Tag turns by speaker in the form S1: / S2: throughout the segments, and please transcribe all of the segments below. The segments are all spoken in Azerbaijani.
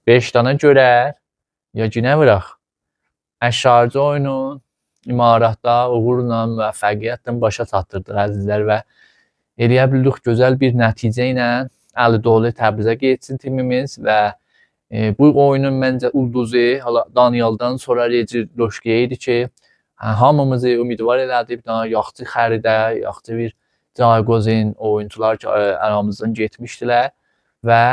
S1: 5 dana görər, ya ki nə vıraq? Əşarcı oyunun imarətdə uğurla, müvəffəqiyyətlə başa çatdırdıq əzizlər və eləyə bildik gözəl bir nəticə ilə əli dolu Təbrizə getsin timimiz və bu oyunun məncə ulduzu Daniel'dan sonra Recep Loşkiyə idi ki, hamımızı ümidvar elədi, bir dənə yaxşı xəridə, yaxşı bir Caygozin oyuncular ki, aramızdan getmişdilər və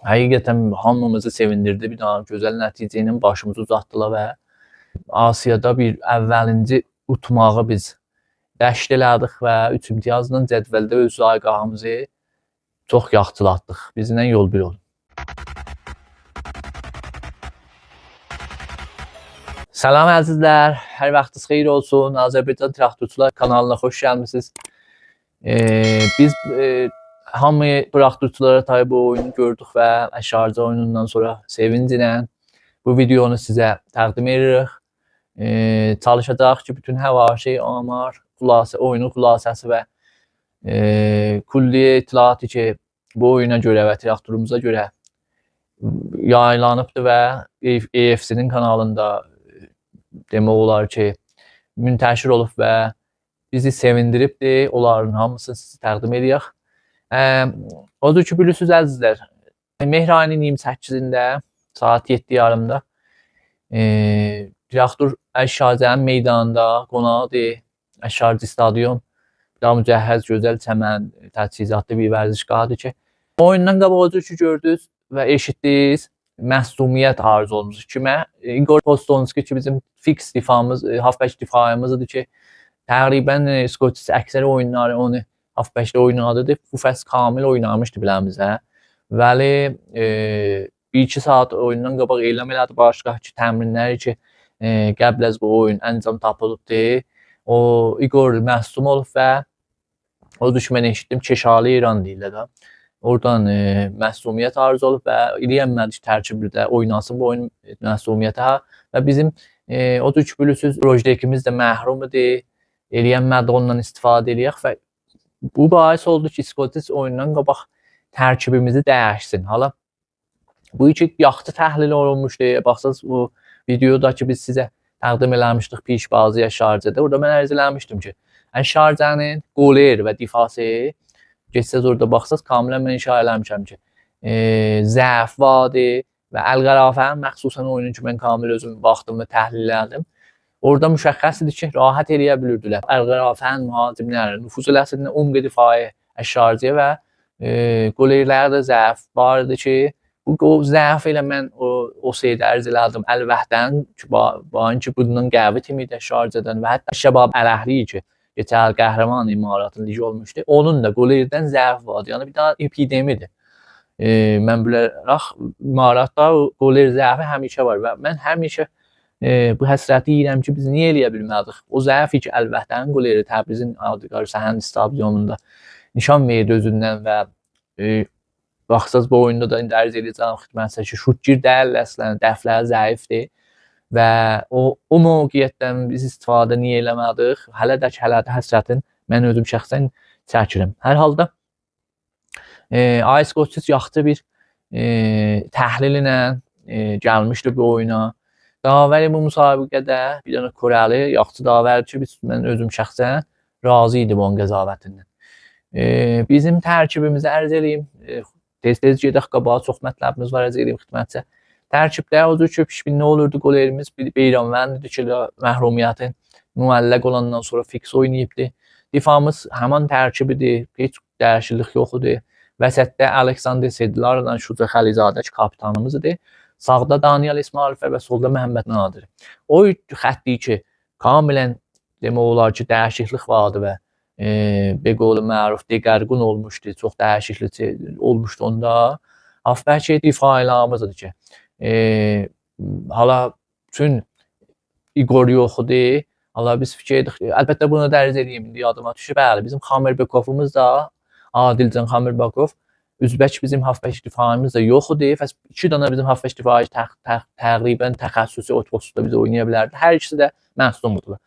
S1: həqiqətən hamımızı sevindirdi. Bir dənə gözəl nəticə ilə başımızı uzatdılar və Asiyada bir əvvəlinci utmağı biz dəşt elədik və 3 imtiyazla cədvəldə öz zayiqamızı çox yaxşılatdıq. Bizimlə yol bir olun. Salam əzizlər, hər vaxtınız xeyir olsun. Azərbaycan Traktorçular kanalına xoş gəlmisiniz. Biz hamı traktorçulara tabi bu oyunu gördük və Əşarcı oyunundan sonra sevinclə bu videonu sizə təqdim edirik. Çalışacaq ki, bütün həvaşi, amar, oyunun xülasəsi və kulliyə itilafı ki, bu oyuna görə və traktorumuza görə yayınlanıbdır və EFC'nin kanalında demək olar ki, müntəşir olub və bizi sevindiribdir. Onların hamısını sizi təqdim edirik. Odur ki, bilirsiniz əzizlər, mehr ayının 28-də saat 7:30-da traktor Əşarcənin meydanında qonaqdır. Əşarcı stadion. Daha mücəhhəz, gözəl çəmən, təchizatlı bir vərzişgahdır ki, oyundan qabaq ki gördünüz və eşitdiniz, məsumiyyət arzu olmuş kimə? Igor Postonski ki, bizim fix difamız, halfback difayımızdır ki, təqribən Skoçis əksər oyunları onu halfbackdə oynadıdır. Bu fəs kamil oynamışdı biləmizə. Vəli 1-2 saat oyundan qabaq elan elədi başqa ki, təmrinləri ki, qəbl az bu oyun əncam tapılıbdır. O Igor məsum olub və odur ki, mən eşitdim Keşalı İran deyirlər də. Oradan məsumiyyət arzu olub və eləyənmədik tərkibdə oynasın bu oyun məsumiyyətə və bizim odur ki, bilirsiniz, Rojdekimiz də məhrumdur. Eləyənmədi ondan istifadə eləyək və bu bahis oldu ki, Skotis oyundan qabaq tərkibimizi dəyişsin. Hala bu iki yaxşı təhlil olunmuşdu. Baxsınız, bu videoda ki, biz sizə təqdim eləmişdik pişbazı Əşarcədə. Orada mən ərz eləmişdim ki, Əşarcənin qoler və difası geçsəz orada baxsaz, kamilən mən inşa eləmişəm ki, zəif vadır və Əl-Qərafənin məxsusən oyunun ki, mən kamil özüm baxdım və təhlil elədim. Orada müşəxəs idi ki, rahat eləyə bilirdilər. Əl-Qərafənin mühacimləri nüfuz eləsin, umqi difayı Əşarcəyə və qolerləri də zəif vardı ki, bu zəif elə mən o şeydə ərz elədim Əl-Vəhddən ki, bundan qəvi timiydi Əşarcədən və hətta Şəbab Ələhli ki, geçər qəhrəman imaratın ligi olmuşdu. Onun da qolerdən zəif vardı. Yəni bir daha epidemidir. Mən bilərək imaratda qoler zəifi həmişə var və mən həmişə bu həsrəti yiyirəm ki, biz niyə eləyə bilmədik? O zəif ki, Əl-Vəhdənin qoleri Təbrizin Adiqar Səhənd stadionunda nişan verdi özündən və baxsaz bu oyunda da indi ərz edəcəm xidmətsə ki, şutgir deyil, əslən dəfləri zəifdir. Və o mövqiyyətdən biz istifadə niyə eləmədik? Hələ də həsrətin mən özüm şəxsən çəkirəm. Hər halda AS Skoçis yaxşı bir təhlil ilə gəlmişdi bu oyuna. Davəri bu müsabiqədə bir dənə Koreli yaxşı davəri ki, mən özüm şəxsən razı idim onun qəzavətindən. Bizim tərkibimizi ərz edeyim. Tez-tez gedək qabağa, çox mətləbimiz var, ərz edeyim xidmətçə. Tərkibdə odur ki, pişbin nə olurdu qolerimiz? Beyranvəndir ki, məhrumiyyətin müəlləq olandan sonra fix oynayıbdır. Difamız həman tərkibidir, heç dəyişiklik yoxdur. Vəsətdə Aleksandr Sedlarla Şuca Xəlizadə ki, kapitanımızdır. Sağda Daniel İsmailov və solda Məhəmməd Nadir. O xətti ki, kamilən demək olar ki, dəyişiklik vardı və beqolu məruf deqərqun olmuşdu, çox dəyişiklik olmuşdu onda. Afbərki difaylarımızdır ki, hala bütün Igor yoxdur. Hala biz fikir edik. Əlbəttə bunu dərz edeyim, indi yadıma düşür. Bəli, bizim Xamirbekovumuz da, Adilcan Xamirbekov, Üzbək bizim halfback difayımız da yoxdur. Fəs 2 dənə bizim halfback difayı təqribən təxəssüsü otposunda biz oynaya bilərdi. Hər ikisi də məsumdur.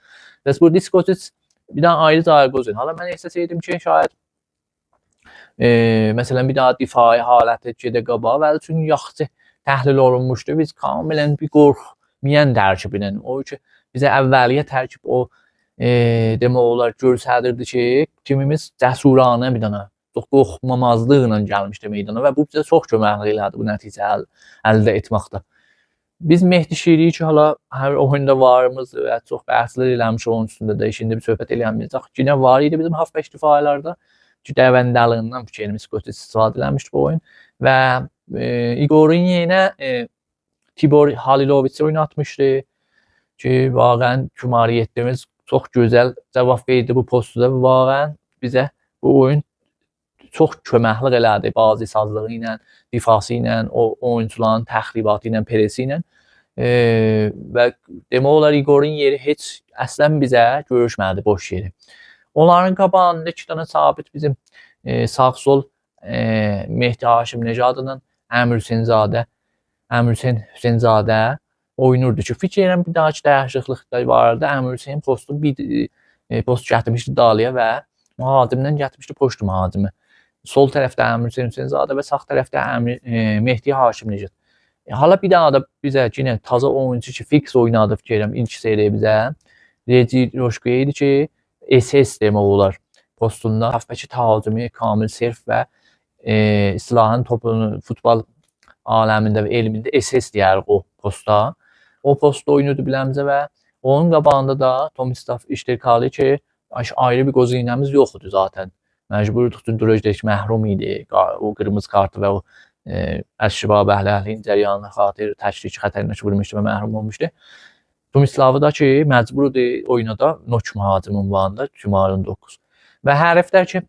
S1: Bəs bu Skoçis bir dənə ayrı Caygozin. Hala mən ehsas edim ki, şayət məsələn bir daha difai halətə gedə qabağa və üçün yaxşı təhlil olunmuşdu. Biz kamilən bir qorxmayan tərkiblə, o ki bizə əvvəliyyə tərkib o demək olar göstərirdi ki, kimimiz cəsuranə bir dənə çox qorxmamazlıqla gəlmişdi meydana və bu bizə çox köməklik elədi bu nəticə əldə etməkdə. Biz Mehdi Şiriyi ki, hala hər oyunda varımız və çox bəhslər eləmiş onun üstündə də şimdi bir söhbət eləməyəcək. Yenə var idi bizim halfback difalarında ki, dəvəndəlığından fikrimiz götürüb istifadə eləmişdi bu oyun və Igor'un yenə Tibor Halilovic oynatmışdı ki, vaqəən Cumhuriyyətimiz çox gözəl cavab verdi bu postda və vaqəən bizə bu oyun çox köməklik elədi bazı sazlığı ilə, difası ilə, o oyuncuların təxribatı ilə, presi ilə və demək olar Igor'un yeri heç əslən bizə görüşmədi boş yeri. Onların qabağında 2 dənə sabit bizim sağ-sol Mehdi Haşim Necadla Əmir Hüseynzadə oynurdu ki, fikir edirəm bir dahaki dəyişiklik də vardı. Əmir Hüseyn postu bir post gətirmişdi Dalıya və mühacimdən gətirmişdi poçtu mühacimi. Sol tərəfdə Əmir Hüseynzadə və sağ tərəfdə Mehdi Haşim Necad. Hala bir daha da bizə yenə taza oyuncu ki, fix oynadı fikir edirəm ilk seriyə bizə. Reci Roşkoya idi ki, SS demək olar postunda. Hafbəki tacimi Kamil Serf və İslahin topunu futbol aləmində və elmində SS deyərik o posta. O postda oynuyordu biləmizə və onun qabağında da Tomislav İştirkali ki, ayrı bir qozinəmiz yoxdu zaten. Məcburduq çünki Drojdeş məhrum idi. O qırmızı kartı və o Əşşibab Əhli-Əhlin cəryanına xatir təşrik xətərinə vurmuşdu və məhrum olmuşdu. Tomislavı da ki, məcburdur oynada Nok mühacim ünvanında Cumarın 9. Və hərflər ki,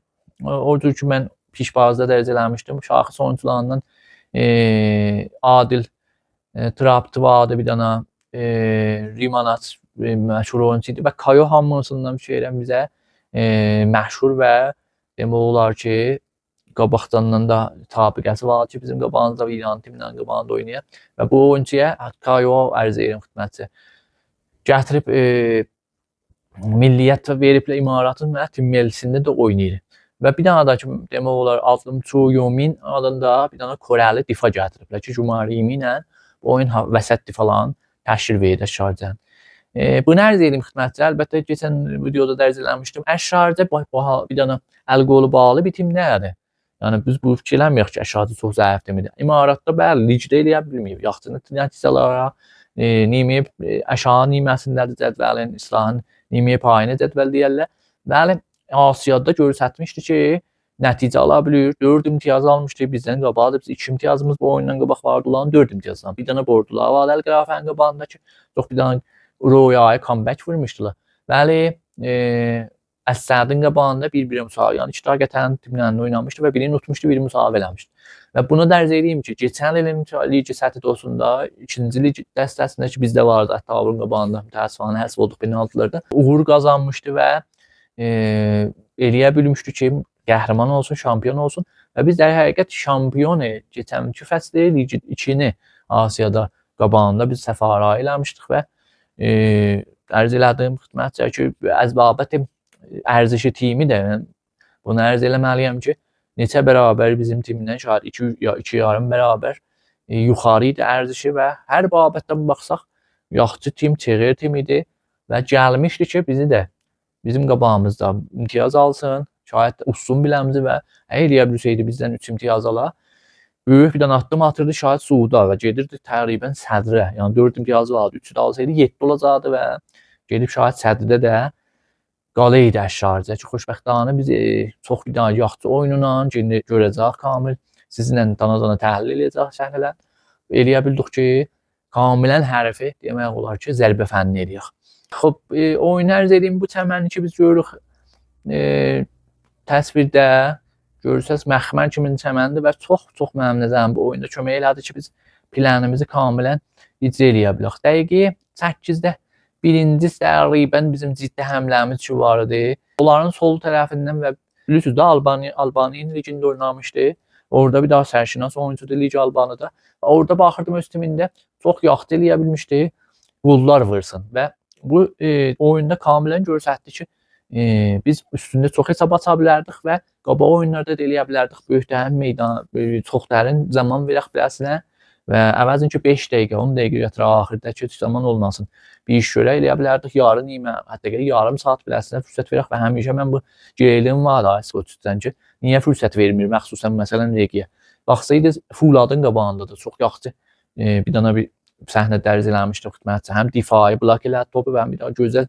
S1: o cür ki, mən pişbazda dərəcələmişdim. Şaxıs oyuncularından Adil Trabtıvadı bir dənə Rimanat məşhur oyuncu idi və Kayo hamısından bir şeydən bizə məşhur və demək olar ki, qabaqdandan da tabiqəsi var ki, bizim qabağımızda İran timindən qabağında oynayan və bu oyuncuya Kayo ərz edirəm xidmətçi gətirib milliyyət veriblə İmaratın və Tim Melisində də oynayır. Və bir dənə da ki, demək olar Azlım Çoyomin adında bir dənə Koreli difa gətiriblər ki, Cumarimi ilə bu oyun vəsət difalarını təşkil verir Şarcənin. Bunu ərz edim xidmətçi. Əlbəttə keçən videoda dərz eləmişdim. Şarcə bir dənə əl qolu bağlı bir tim nədir? Yəni biz bu fikirləmirik ki, Şarcə çox zəif deməkdir. İmaratda bəli ligdə eləyə bilməyib. Yaxşı nəticələrə niməyib aşağı niməsindədir cədvəlin, İslahın niməyib payını cədvəl deyirlər. Bəli, Asiyada göstərmişdi ki, nəticə ala bilir. 4 imtiyaz almışdı bizdən qabaq. Biz 2 imtiyazımız bu oyundan qabaq vardı olan 4 imtiyazdan. Bir dənə bordular var Əl-Qərafənin qabağındakı. Çox bir dənə Royaya comeback vurmuşdular. Bəli, Əs-Sədin qabağında bir-birə müsahibə, yəni 2 daha gətən timlərlə oynamışdı və birini unutmuşdu, birini müsahibə eləmişdi. Və bunu dərz edeyim ki, keçən ilin lig səthi dostunda 2-ci lig dəstəsində ki, bizdə vardı, hətta Avrun qabağında təəssüfən həsb olduq penaltılarda. Uğur qazanmışdı və eləyə bilmişdi ki, qəhrəman olsun, şampiyon olsun və biz də həqiqət şampiyon keçənki fəsli lig 2-ni Asiyada qabağında biz səfara eləmişdik və ərz elədiyim xidmətçi ki, əzbabət ərzişi timi də bunu ərz eləməliyəm ki, neçə bərabər bizim timindən şahid 2 yarım bərabər yuxarı idi ərzişi və hər babətdən baxsaq yaxşı tim, çığır tim idi və gəlmişdi ki, bizi də bizim qabağımızda imtiyaz alsın, şayət ussun biləmizi və eləyə bilsəydi bizdən 3 imtiyaz ala. Böyük bir dənə addım atırdı şahid Suuda və gedirdi təqribən sədrə. Yəni 4 imtiyazı vardı, 3-ü də alsaydı 7 olacaqdı və gedib şahid sədrdə də qala idi Şarcə ki, xoşbəxtlərinə biz çox bir dənə yaxşı oyunla görəcək Kamil. Sizinlə dana-dana təhlil edəcək səhnələr. Eləyə bildik ki, Kamilən hərfi demək olar ki, zərbə fənni eləyək. Xoş, oyun ərz edeyim bu təmənni ki, biz görürük təsvirdə görürsəz məxmər kimi çəməndir və çox mənim nəzərim bu oyunda kömək elədi ki, biz planımızı kamilən icra eləyə bilək. Dəqiqi 8-də birinci təqribən bizim ciddi həmləmiz ki vardı. Onların sol tərəfindən və bilirsiniz də Albaniyanın ligində oynamışdı. Orada bir daha sərşinas oyuncudur Lig Albaniyada. Orada baxırdım öz timində çox yaxşı eləyə bilmişdi. Qollar vursun və bu oyunda kamilən göstərdi ki, biz üstündə çox hesab aça bilərdik və qabaq oyunlarda da eləyə bilərdik. Böyük dərin meydan, çox dərin zaman verək biləsinə və əvəzin ki 5 dəqiqə, 10 dəqiqə gətirə axırdakı heç zaman olmasın. Bir iş görə eləyə bilərdik, yarın yemə, hətta ki yarım saat biləsinə fürsət verək və həmişə mən bu gerilim var da Skoçdan ki, niyə fürsət vermir məxsusən məsələn Regiyə. Baxsaydınız Fuladın qabağında da çox yaxşı bir dənə bir səhnə dərz eləmişdi xidmətçi. Həm difai blok elədi topu və həm bir daha gözəl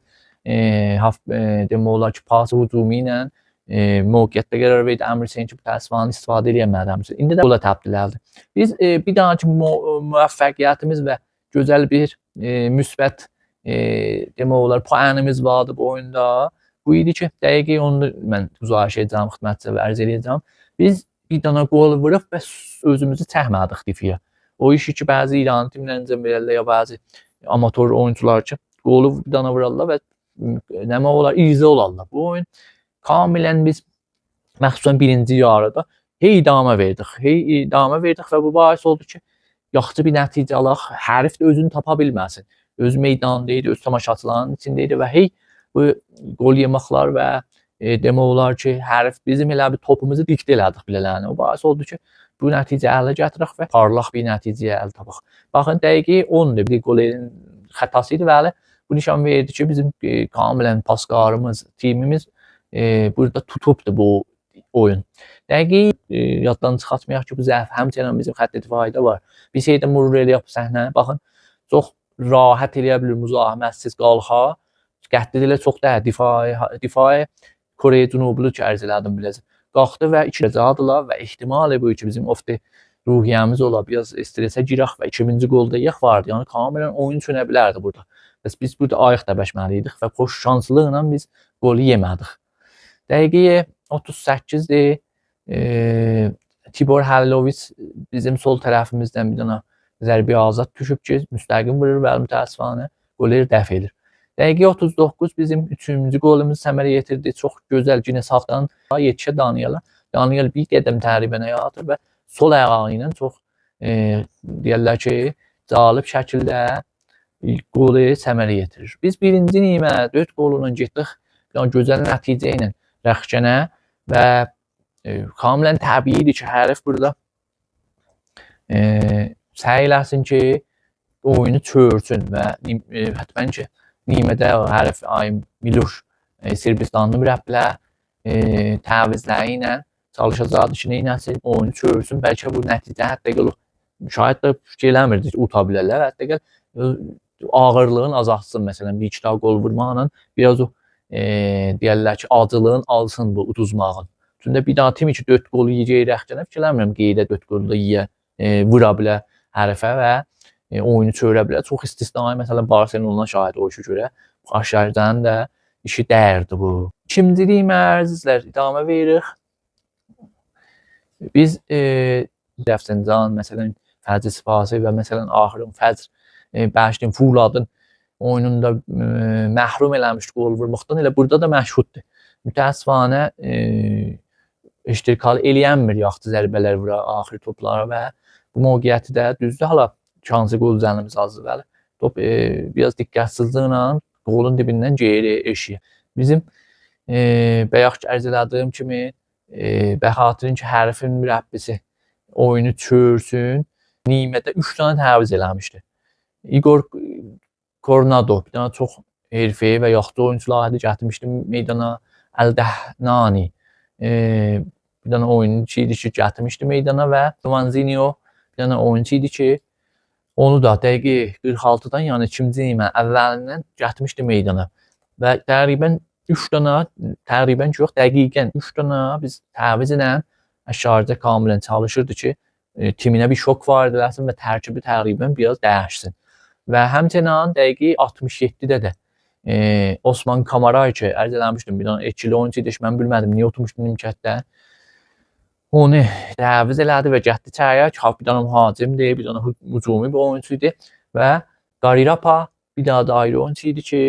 S1: demək olar ki, pas hücumu ilə mövqedə qərar verdi. Əmr Hüseyn ki, bu təsvirlərini istifadə edə bilmədi. İndi də gola təbdil elədi. Biz bir dənəki müvəffəqiyyətimiz və gözəl bir müsbət demək olar puanımız vardı bu oyunda. Bu idi ki, dəqiqi onu mən müzakirə edəcəm xidmətçiyə və ərz edəcəm. Biz bir dənə qol vurub və özümüzü çəkmədik difiyə. O işi ki, bəzi İran timlərincə verirlər ya bəzi amatör oyuncular ki, qolu bir dənə vurarlar və nəmə olar, izə olarlar. Bu oyun kamilən biz məxsusən birinci yarıda idamə verdik və bu bahis oldu ki, yaxşı bir nəticə alaq, hərif də özünü tapa bilməsin. Öz meydanında idi, öz tamaşaçılarının içində idi və bu qol yeməklər və demək olar ki, hərif bizim elə bir topumuzu diktə elədik bilələni. O bahis oldu ki, bu nəticə ələ gətirək və parlaq bir nəticəyə əl tapaq. Baxın, dəqiqi 10-dur, bir qolerin xətası idi və bu nişan verdi ki, bizim kamilən pasqarımız, timimiz burada tutubdur bu oyun. Dəqiqi yaddan çıxartmayaq ki, bu zəif həmçinin bizim xətt difaidə var. Bir şeydə murur eləyək bu səhnə. Baxın, çox rahat eləyə bilir müzahimətsiz qalxa. Qəttdə elə çox da difai Koreya Cənublu ki, ərz elədim biləcək. Qalxdı və 2 cəzadılar və ehtimal bu ki, bizim ofte ruhiyyəmiz ola, biraz stresə girək və 2000-ci qolda yığ vardı. Yəni, kamilən oyun çönə bilərdi burada. Bəs biz burada ayıq dəbəşməliydik və xoş şanslıqla biz qolu yemədik. Dəqiqi 38-dir. Tibor Həliloviç bizim sol tərəfimizdən bir dənə zərbi azad düşüb ki, müstəqim vurur və mütəəssifانه qoleri dəf edir. Dəqiqi 39 bizim 3-cü qolumuzu səmərə yetirdi. Çox gözəl yenə sağdan yetişə Daniyala. Daniyal bir qədəm təqribən atır və sol ayağı ilə çox deyirlər ki, cəlib şəkildə qolu səmərə yetirir. Biz birinci nimə 4 qolundan getdik. Gözəl nəticə ilə Rəxkənə və kamilən təbiidir ki, hərif burada səy eləsin ki, oyunu çörsün və həttəmən ki, nimədə hərif Ayım Miluş Sırbistanlı mürəbbilə təvizləri ilə çalışacaqdı ki, neynəsin, oyunu çörsün. Bəlkə bu nəticə hətta gəl müşahid də fikir eləmirdik, uta bilərlər. Hətta gəl ağırlığın azaltsın, məsələn, bir iki daha qol vurmaqla biraz o deyərlər ki, acılığın alsın bu uduzmağın. Çünki bir daha tim ki 4 qolu yiyəcək Rəxkənə fikirləmirəm qeydə 4 qolu da vura bilər hərifə və oyunu çörə bilər. Çox istisnai, məsələn, Barcelona şahid o işə görə. Aşağıdan da işi dəyərdi bu. İkincilik mərzizlər idamə veririk. Biz Rəfsəncan, məsələn, Fəcr Sipasi və məsələn, Axırın Fəcr Bəşdin Fuladın oyununda məhrum eləmişdi qol vurmaqdan. Elə burada da məşhuddur. Mütəəssifانه iştirak eləyənmir yaxşı zərbələr vura axır toplara və bu mövqeyyəti də düzdür. Hala şansı qol üzərimiz azdır bəli. Top biraz diqqətsizliklə qolun dibindən geri eşiyə. Bizim bayaq ərz elədiyim kimi Bəxatirin ki, hərifin mürəbbisi oyunu çörsün. Nimədə 3 dənə təviz eləmişdi. Igor Kornado bir dənə çox herifəyi və yaxşı oyuncular gətirmişdi meydana. Əldəhnani bir dənə oyunçu idi ki, gətirmişdi meydana və Vanzinho bir dənə oyunçu idi ki, onu da dəqiqi 46-dan, yəni 2-ci nimə əvvəlindən gətirmişdi meydana. Və təqribən 3 dənə, təqribən ki, yox, dəqiqən 3 dənə biz təviz ilə əşarədə kamilən çalışırdı ki, timinə bir şok var ediləsin və tərkibi təqribən biraz dəyişsin. Və həmçinin dəqiqi 67-də də Osman Kamaray ki, ərz eləmişdim, bir dənə ekili oyuncu idi, mən bilmədim, niyə oturmuşdu nimkətdə. Onu təviz elədi və getdi çaya ki, bir dənə mühacimdir, bir dənə hücumi bir oyuncu idi və Qarirapa bir dənə də ayrı oyuncu idi ki,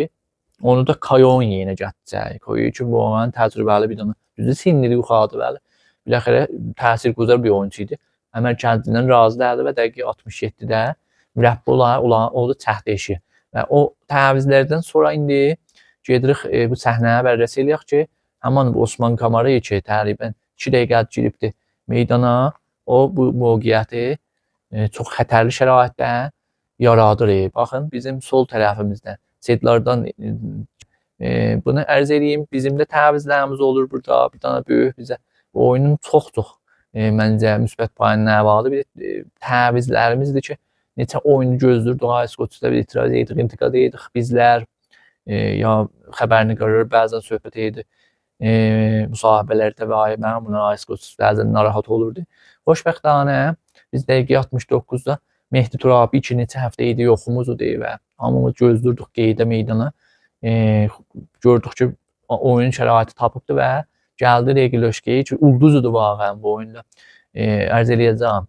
S1: onu da Kayonye ilə getdi çaya. Koyu ki, bu oyun təcrübəli bir dənə, düzdür, sinirli yuxarıdır bəli. Biləxərə təsirgüzar bir oyuncu idi. Əmər kəndindən razı dəyildi və dəqiqi 67-də mürəbbi oldu çəxdə eşi. Və o təvizlərdən sonra indi gedirik bu səhnəyə bərrəs eləyək ki, həman bu Osman Kamarayı ki, təqribən 2 dəqiqə giribdi meydana, o bu mövqeyyəti çox xətərli şəraitdə yaradır. Baxın, bizim sol tərəfimizdə setlərdən bunu ərz edeyim. Bizim də təvizlərimiz olur burada. Bir dənə böyük bizə bu oyunun çox məncə müsbət payına nəvalı bir təvizlərimizdir ki, neçə oyunu gözlürdük. Skoçda bir etiraz edirik, intiqad edirik bizlər. Ya xəbərini görür, bəzən söhbət edir. Müsahibələrdə və mənim buna Skoç bəzən narahat olurdu. Xoşbəxtanə biz dəqiqə 69-da Mehdi Turabi 2 neçə həftə idi yoxumuzdur və hamımız gözlürdük qeydə meydana. Gördük ki, oyun şəraiti tapıbdı və gəldi Regiloşkiyə ki, ulduzudur vaqəən bu oyunda. Ərz eləyəcəm,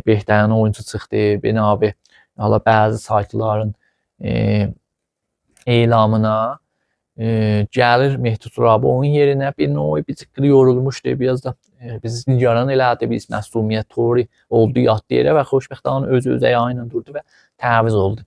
S1: Behtərin oyuncu çıxdı, Benavi hala bəzi saytların elamına gəlir Mehdi Turabi onun yerinə bir növ bir tıqqılı yorulmuşdu. Biraz da biz nigaran elədi, biz məsumiyyət tori oldu yatdı yerə və xoşbəxtanın özü ayağıyla durdu və təviz oldu.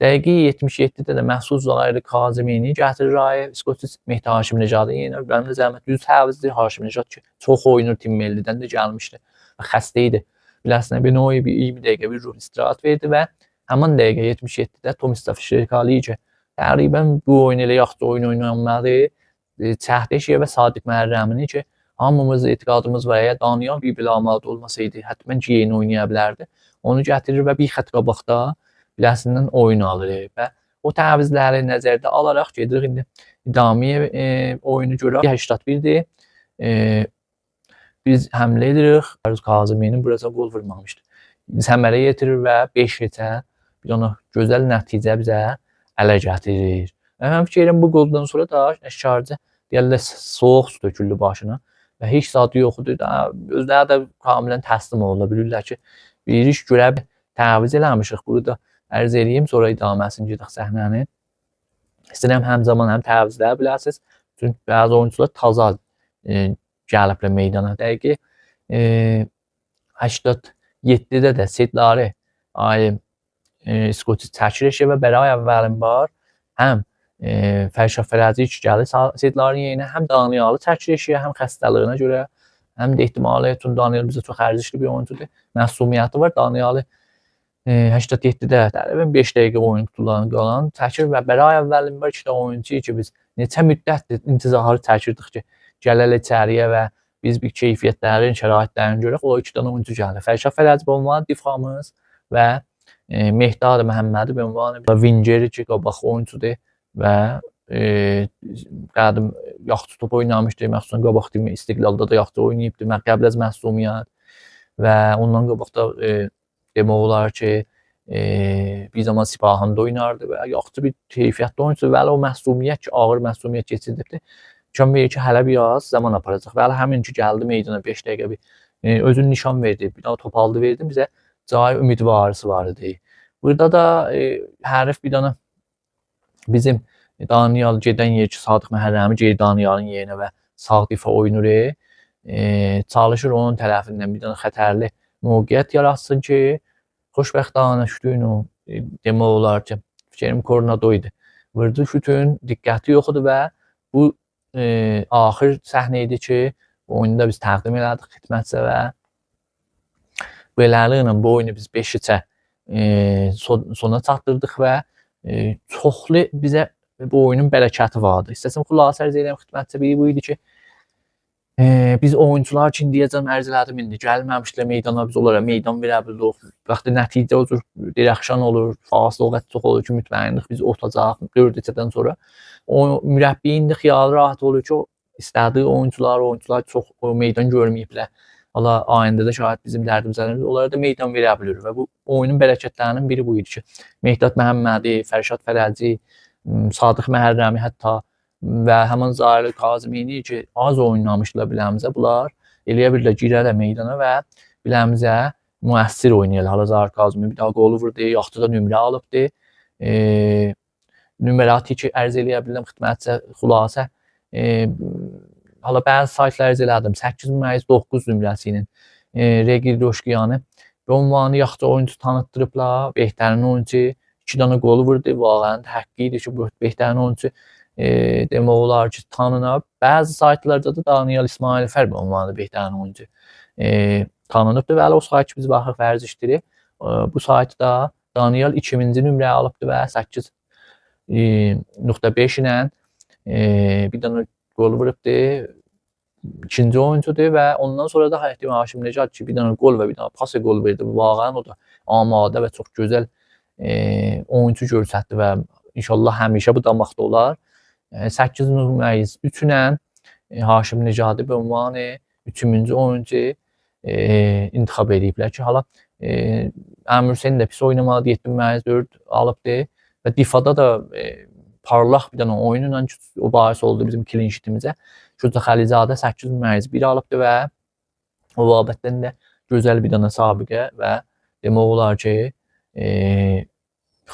S1: Dəqiqə 77-də də Məhsud Zahiri Kazımini gətirir Rayə, İskoçiz Mehdi Haşimnecadı yenə mənim də zəhmət düz təvizdir Haşimnecad ki, çox oyunur Tim Millidən də gəlmişdi və xəstə idi. Biləsinə bir növ bir 20 dəqiqə bir ruh istirahat verdi və həmin dəqiqə 77-də Tomislav Şirkali ki, təqribən bu oyun elə yaxşı oyun oynanmadı. Çəhdəşiyə və Sadiq Məhərrəmini ki, hamımız etiqadımız var, əgər Daniel bir amadə olmasaydı, həttəmən ki, yeni oynaya bilərdi. Onu gətirir və bir xət qabaqda biləsindən oyun alır və o təvizləri nəzərdə alaraq gedirik indi idamiyə oyunu görək. 81-dir. Biz həmlə edirik. Kazıminin burası qol vurmamışdı. Səmərə yetirir və 5-3 bir ona gözəl nəticə bizə ələ gətirir. Mən fikirəm bu qoldan sonra da əşkarcı deyirlər soğuk su töküldü başına və heç zadı yoxdur. Özləri də kamilən təslim ola bilirlər ki, bir iş görə təviz eləmişik. Burada ərz edeyim, sonra idaməsini gedək səhnəni. İstəyirəm həm zaman həm təvizlər biləsiniz. Çünki bəzi oyuncular taza gəliblər meydana. Dəqiqə 87-də də setləri İskoçiz çəkilişi və bəray əvvəlin var. Həm Fərşad Fərəzi ki gəlir setlərin yerinə, həm Daniyalı çəkilişiyə, həm xəstəliyinə görə, həm də ehtimalı üçün Daniyal bizə çox ərzişli bir oyuncudur. Məsumiyyəti var. Daniyalı 87-də təqribən 5 dəqiqə oyun tutulan qalan çəkir və bəray əvvəlin var 2 oyuncu ki, biz neçə müddətdir intizarı çəkirdik ki, gələrlər içəriyə və biz bir keyfiyyətlərin, şəraitlərini görək. O 2 dənə oyuncu gəlir. Fərşad Fərəzi olmalı difamız və Mehdi Məhəmmədi ünvanı Vingeri ki, qabaq oyuncudur və qədim yaxşı top oynamışdı. Məxsusən qabaq İstiqlalda da yaxşı oynayıbdı. Qəbl az məsumiyyət və ondan qabaq da demək olar ki, bir zaman Sipahında oynardı və yaxşı bir keyfiyyətli oyuncu və o məsumiyyət ki, ağır məsumiyyət keçirdibdi. İmkan verir ki, hələ biraz zaman aparacaq və həmin ki, gəldi meydana 5 dəqiqə bir özünü nişan verdi, bir daha top aldı verdi bizə. Cay ümidvarısı var idi. Burada da hərif bir dana bizim Daniyal gedən yer ki, Sadiq Məhərrəmi gedir Daniyalın yerinə və sağ difa oynur. Çalışır onun tərəfindən bir dana xətərli mövqeyyət yaratsın ki, xoşbəxtanə şütün o demək olar ki, fikrim Coronado idi. Vurdu şütün, diqqəti yox idi və bu axır səhnə idi ki, oyunda biz təqdim elədik xidmətçə və beləliklə bu oyunu biz 5-3 sona çatdırdıq və çoxlu bizə bu oyunun bərəkəti vardı. İstəsəm xülasə ərz edirəm xidmətçə biri bu idi ki, biz oyuncular üçün deyəcəm ərz elədim indi gəlməmişlər meydana, biz onlara meydan verə bildik. Vaxtı nəticə olur, dirəxşan olur, fasilə çox olur ki, mütməyyinlik biz otacaq 4-3-dən sonra. O mürəbbiyin də xiyalı rahat olur ki, istədiyi oyuncular çox meydan görməyiblər. Allah ayında da şahid bizim dərdimizdən onlara da meydan verə bilir və bu oyunun bərəkətlərinin biri bu idi ki, Mehdad Məhəmmədi, Fərşad Fərəzi, Sadiq Məhərrəmi hətta və həmin Zahir Kazımini ki, az oynamışdılar biləmizə, bunlar eləyə bilirlər girərlər meydana və biləmizə müəssir oynayırlar. Hala Zahir Kazımini bir daha qolu vurdu, yaxşı da nömrə alıbdı. Nömrəti ki, ərz eləyə bilirəm xidmətçə xülasə. Hala bəzi saytlar ərz elədim. 8-9 nömrəsi ilə Regi Doşkiyanı və ünvanı yaxşı oyuncu tanıtdırıblar. Behtərin oyuncu 2 dənə qolu vurdu. Vaqəən həqqi idi ki, Behtərin oyuncu demək olar ki, tanınıb. Bəzi saytlarda da Daniel İsmail Fərb ünvanı Behtərin oyuncu tanınıbdır və hələ o sayt ki, biz baxıq vərzişdirik. Bu saytda Daniel 2000-ci nömrə alıbdı və 8.5 ilə bir dənə qol vurubdu. İkinci oyuncudur və ondan sonra da Hatim Haşim Necat ki, bir dənə qol və bir dənə pas qol verdi. Vaqəən o da amadə və çox gözəl oyuncu göstərdi və inşallah həmişə bu damaqda olar. 8.3 ilə Haşim Necadı bu ünvanı 3-cü oyuncu intixab ediblər ki, hala Əmir Hüseyn də pis oynamadı, 7.4 alıbdı və difada da parlaq bir dənə oyunu ilə o bahis oldu bizim clean sheetimizə. Şurada Xəlizadə 8.1 alıbdı və o babətdən də gözəl bir dənə sabiqə və demək olar ki,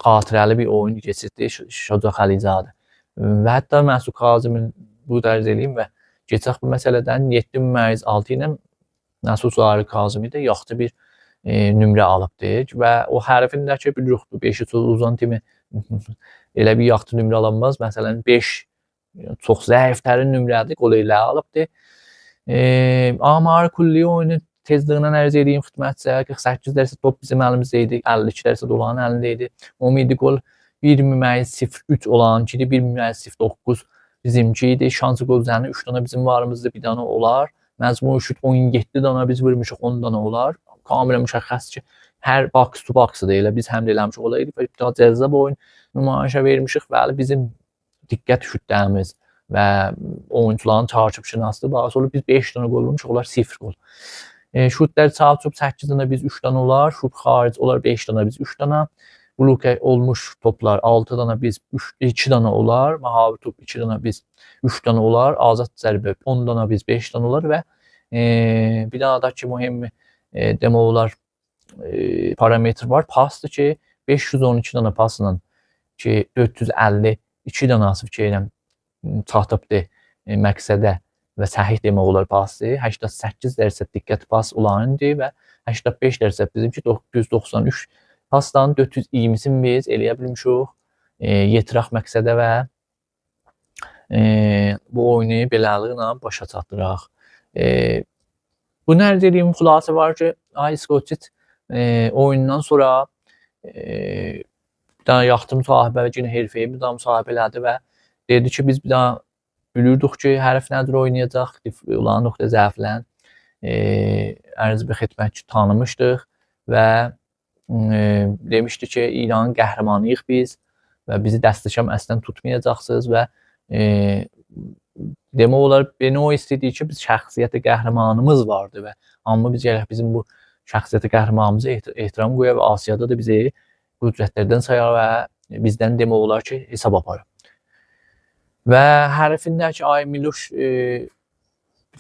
S1: xatirəli bir oyun keçirdi Şuca Xəlizadə. Və hətta Məsud Kazımin bu dərz eləyim və keçək bu məsələdən 7.6 ilə Məsud Zahir Kazımi də yaxşı bir nömrə alıbdı və o hərfindəki bir yoxdur, 5-i uzan kimi elə bir yaxşı nömrə alınmaz. Məsələn 5 çox zəiflərin nömrədir, qol elə alıbdı. Amar kulli oyunu tezliğindən ərz edeyim xidmətçiyə. 48% top bizim əlimizdə idi, 52% olan əlində idi. Ümidi qol 1.03 olan, 1.09 bizimki idi. Şansı qol üzərinə 3 dənə bizim varımızda, bir dənə olar. Məzmun şut 17 dənə biz vurmuşuq, 10 dənə olar. Kamilən müşəxəs ki, hər box to box-dır elə. Biz həmlə eləmişik olaydı və daha cəzzab oyun nümayişə vermişik və bizim diqqət şutlarımız və oyuncuların çarçıbşınaslığı bahis olub biz 5 dənə qol vurmuşuq, onlar 0 qol. Şutlar çarçıb 8 dənə biz 3 dənə olar, şut xaric olar 5 dənə biz 3 dənə. Bloke olmuş toplar 6 dənə biz 2 dənə olar, mahavi top 2 dənə biz 3 dənə olar, azad zərbə 10 dənə biz 5 dənə olar və bir dənə də ki mühüm demək olar parametr var. Pasdır ki 512 dənə pasla ki 452 dənə asıb ki çatıbdı məqsədə və səhih demək olar pasdır. 88% diqqət pas olanıdır və 85% bizimki 993 pasdan 420-sini biz eləyə bilmişik. Yetirək məqsədə və bu oyunu beləliklə başa çatdıraq. Bu ərz edeyim xülasə var ki, Iskoçit oyundan sonra bir dənə yaxşı müsahibə və yenə herfeyi bir dənə müsahibə elədi və dedi ki, biz bir dənə bilirdik ki, hərf nədir oynayacaq, olan nöqtə zəiflən ərz bir xidmət ki, tanımışdıq və demişdi ki, İranın qəhrəmanıyıq biz və bizi dəstəkam əslən tutmayacaqsınız və demək olar beni o istədiyi ki, biz şəxsiyyəti qəhrəmanımız vardı və amma biz gələk bizim bu şəxsiyyəti qəhrəmanımıza ehtiram qoya və Asiyada da bizi qüdrətlərdən sayar və bizdən demək olar ki, hesab aparır. Və hərfindəki Ay Miluş bir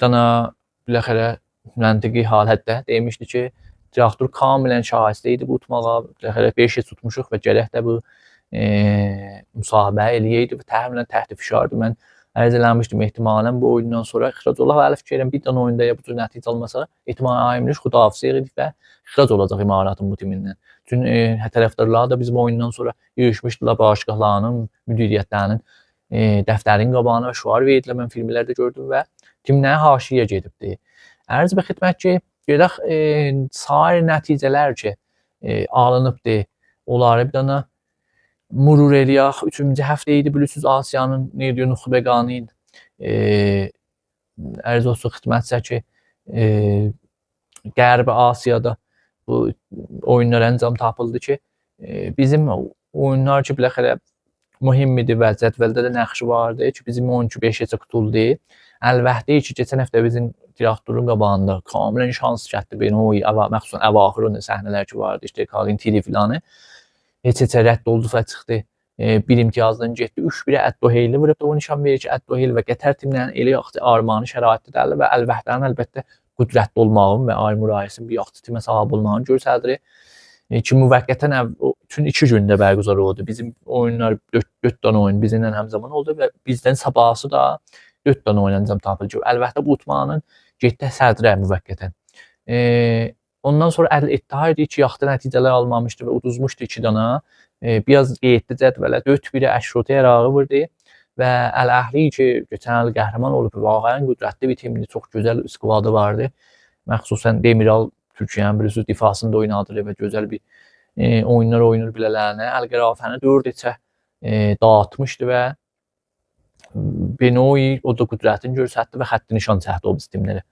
S1: dənə biləxərə məntiqi halətdə demişdi ki, Cahdur kamilən şahistə idi bu tutmağa, biləxərə 5 tutmuşuq və gərək də bu müsahibə eləyəydi və təxminən təhti fişardı. Mən ərz eləmişdim, ehtimalən bu oyundan sonra ixrac olaq və ələ fikirəm bir dənə oyunda ya bu cür nəticə almasa, ehtimalən Ay Miluş xudahafizə edik və ixrac olacaq imaratın bu timindən. Çünki tərəfdarlar da bizim oyundan sonra yığışmışdılar başqalarının, müdiriyyətlərinin dəftərin qabağına və şüar verdilər. Mən filmlərdə gördüm və timlərin haşiyə gedibdi. Ərz bir xidmət ki, gedək sair nəticələr ki alınıbdı, onları bir dənə murur eləyək. 3-cü həftə idi, bilirsiniz, Asiyanın Nuxbeqanın ərz olsun xidmətsə ki, Qərbi Asiyada bu oyunlar əncam tapıldı ki, bizim oyunlar ki, biləxərə mühim idi və cədvəldə də nəxşi vardı ki, bizim oyuncu 5 heçə qutuldu. Əlbəttə ki, keçən həftə bizim direktorun qabağında kamilən şans çətdi. Məxsusən əvaxır səhnələr ki vardı, işte Kalin Tiri filanı. Heç-heçə rədd oldu və çıxdı. Bir imtiyazdan getdi. 3-1-ə Əddoheyli vurubdu. O nişan verir ki, Əddoheyli və Qətər timlərinin elə yaxşı armağanı şəraitdədirlər və əlbəttə qüdrətli olmağın və Ay Murayisinin bir yaxşı timə sahib olmağını göstərir. Ki müvəqqətən üçün 2 gündə bərqüzar oldu. Bizim oyunlar 4 dənə oyun bizimlə həmzaman oldu və bizdən sabahsı da 4 dənə oyun əncam tapıldı. Əlbəttə bu utmağının getdi sədrə müvəqqətən. Ondan sonra Əl-İttihad idi ki, yaxşı nəticələr almamışdı və uduzmuşdu 2 dənə. Biraz qeydli cədvələ 4-1-ə Əşroti Ərağı vurdu və Əl-Əhli ki, keçən il qəhrəman olub, vaqəən qüdrətli bir timdir, çox gözəl skvadı vardı. Məxsusən Demiral Türkiyənin bilirsiniz difasında oynadı və gözəl bir oyunlar oynayır bilələrinə. Əl-Qərafəni 4 neçə dağıtmışdı və Benoy o da qüdrətini göstərdi və xətti nişan çəkdi o biz timləri.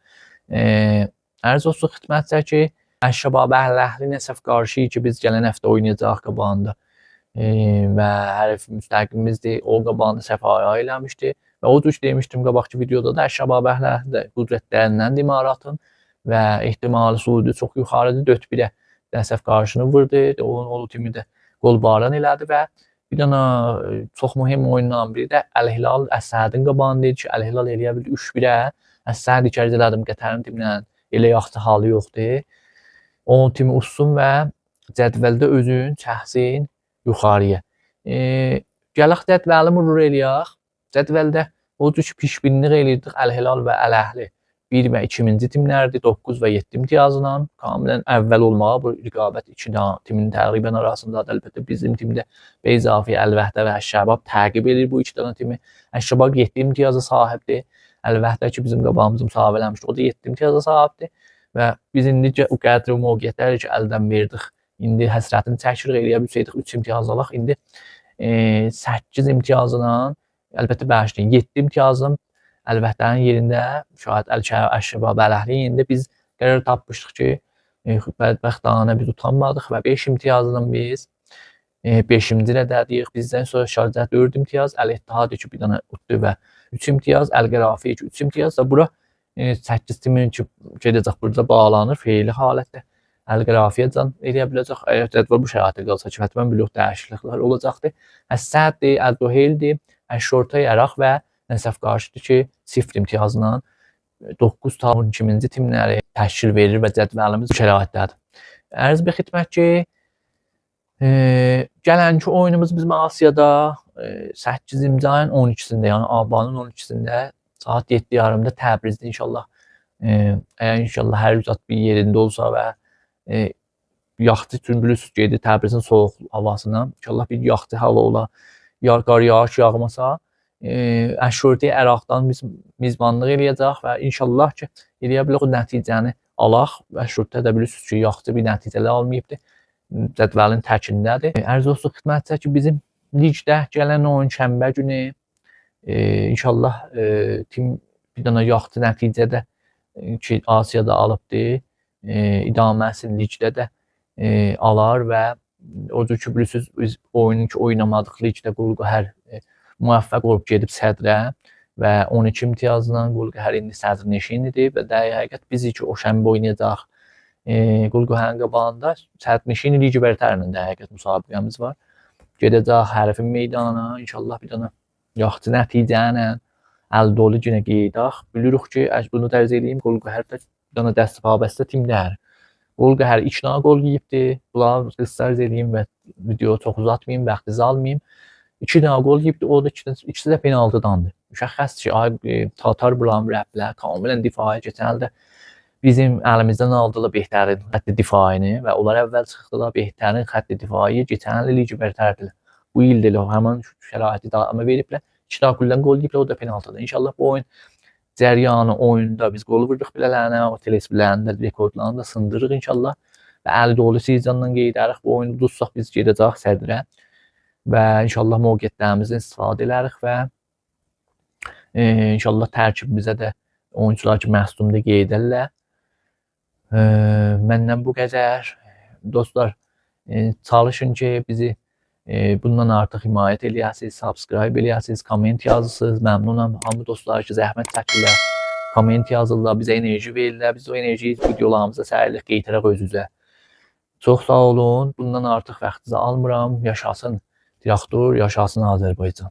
S1: Ərz olsun xidmətçə ki, Əş-Şəbab Əhli Nəsəf qarşı ki biz gələn həftə oynayacaq qabağında və hərif müstəqimizdir. O qabağında səfaya eləmişdi və o düş demişdim qabaqki videoda da Əş-Şəbab Əhli də qüdrətlərindən imaratın və ehtimali suudi çox yuxarıdır. 4-1-ə Nəsəf qarşını vurdu. O timi də qol baran elədi və bir dənə çox mühüm oyundan biri də Əl-Hilal Əs-Sədin qabağında idi ki, Əl-Hilal eləyə bildi 3-1-ə. Əs-Səd içəridə elədim Qətərin timlə elə yaxşı halı yoxdur. Onun timi ussun və cədvəldə özün çəksin yuxarıya. Gələk cədvəli mürur eləyək. Cədvəldə o cür ki pişbinlik eləyirdik Əl-Hilal və Əl-Əhli 1 və 2-ci timlərdir 9 və 7 imtiyazla. Kamilən əvvəl olmağa bu rəqabət 2 timin təqribən arasındadır. Əlbəttə bizim timdə Beyzafi, Əl-Vəhdə və Əş-Şəbab təqib edir bu 2 dənə timi. Əş-Şəbab 7 imtiyaza sahibdir. Əl-Vəhdə ki bizim qabağımızı müsahibi eləmişdi. O da 7 imtiyaza sahibdir və biz indi o qədri mövqeləri ki əldən verdik. İndi həsrətini çəkirik, eləyə bilsəydik 3 imtiyaz alaq. İndi 8 imtiyazla, əlbəttə bəşləyin 7 imtiyazla Əl-Vəhdənin yerində, şahid Əş-Şəbab Əl-Əhliyin yerində biz qərar tapmışdıq ki, bədbəxtانه biz utanmadıq və 5 imtiyazla biz 5-ci rədədəyik. Bizdən sonra Şarjə 4 imtiyaz, Əl-İttihad ki bir dənə utdu və 3 imtiyaz, Əl-Qərafi ki 3 imtiyaz da bura 8 timin ki gedəcək burada bağlanır feili halətdə. Əl-Qərafiyə can eləyə biləcək. Əgər cədvəl bu şəraitdə qalsa ki, həttəmən blok dəyişikliklər olacaqdır. Əs-Səddir, Əl-Duheyldir, Əş-Şortay Əraq və Nəsəf qarşıdır ki, 0 imtiyazla 9-12-ci timləri təşkil verir və cədvəlimiz bu şəraitdədir. Ərz bir xidmət ki, gələnki oyunumuz bizim Asiyada 8-ci ayın 12-sində, yəni Abanın 12-sində saat 7:30-da Təbrizdə inşallah. Əgər inşallah hər zat bir yerində olsa və yaxşı üçün bilirsiniz gedir Təbrizin soyuq havasına. İnşallah bir yaxşı hava ola, qar yağış yağmasa, Əş-Şortay Əraqdan biz mizbanlıq eləyəcək və inşallah ki, eləyə bilək o nəticəni alaq. Əş-Şortay da bilirsiniz ki, yaxşı bir nəticələr almayıbdır. Cədvəlin təkindədir. Ərz olsun xidmətçə ki, bizim ligdə gələn oyun şənbə günü inşallah tim bir dənə yaxşı nəticədə ki, Asiyada alıbdır. İdaməsi ligdə də alar və o cür ki, bilirsiniz biz oyunu ki oynamadıq ligdə Qulqəhər müvəffəq olub gedib sədrə və 12 imtiyazla Qulqəhər indi sədr neşinidir və dəqiqət bizi ki o şənbə oynayacaq Qulqəhərin qabağında sədr neşini ligi bərtərlə dəqiqət müsabiqəmiz var. Gedəcək hərfin meydanına inşallah bir dənə yaxşı nəticəylə Əl-Dolu günə qeydək. Bilirik ki, bunu dərz eləyim Qulqəhər də bir dənə dəstəbabəstə timdər. Qulqəhər 2 dənə qol yiyibdir. Bunları qısa dərz eləyim və video çox uzatmayayım, vaxtınızı almayayım. 2 dənə qol yiyibdir, o da ikisi də penaltıdandır. Müşəxxəsdir ki, Tatar bulan rəblər kamilən difaya keçən əldə bizim əlimizdən aldılar behtərin xətti difaini və onlar əvvəl çıxdılar behtərin xətti difayı keçən il ligi bərtərdilər. Bu il də həmin şəraiti davamı veriblər. 2 dənə qoldan qol yiyiblər, o da penaltıdan. İnşallah bu oyun cəryanı oyunda biz qol vurduq bilələrinə, o telesbilərində rekordlarını da sındırırıq inşallah və Əl-Dolu sizanla qeydərik. Bu oyunu dutsaq biz gedəcək sədrə və inşallah mövqetlərimizdən istifadə edərik və inşallah tərkibimizə də oyuncular ki məsumda qeydərlər. Məndən bu qədər. Dostlar, çalışın ki bizi bundan artıq himayət eləyəsiniz, subscribe eləyəsiniz, komment yazırsınız. Məmnunam. Hamı dostlar ki zəhmət çəkirlər, komment yazırlar, bizə enerji verirlər. Biz o enerjiyi videolarımıza səhərlik qeytirək özünüzə. Çox sağ olun. Bundan artıq vaxtınızı almıram. Yaşasın traktor, yaşasın Azərbaycan.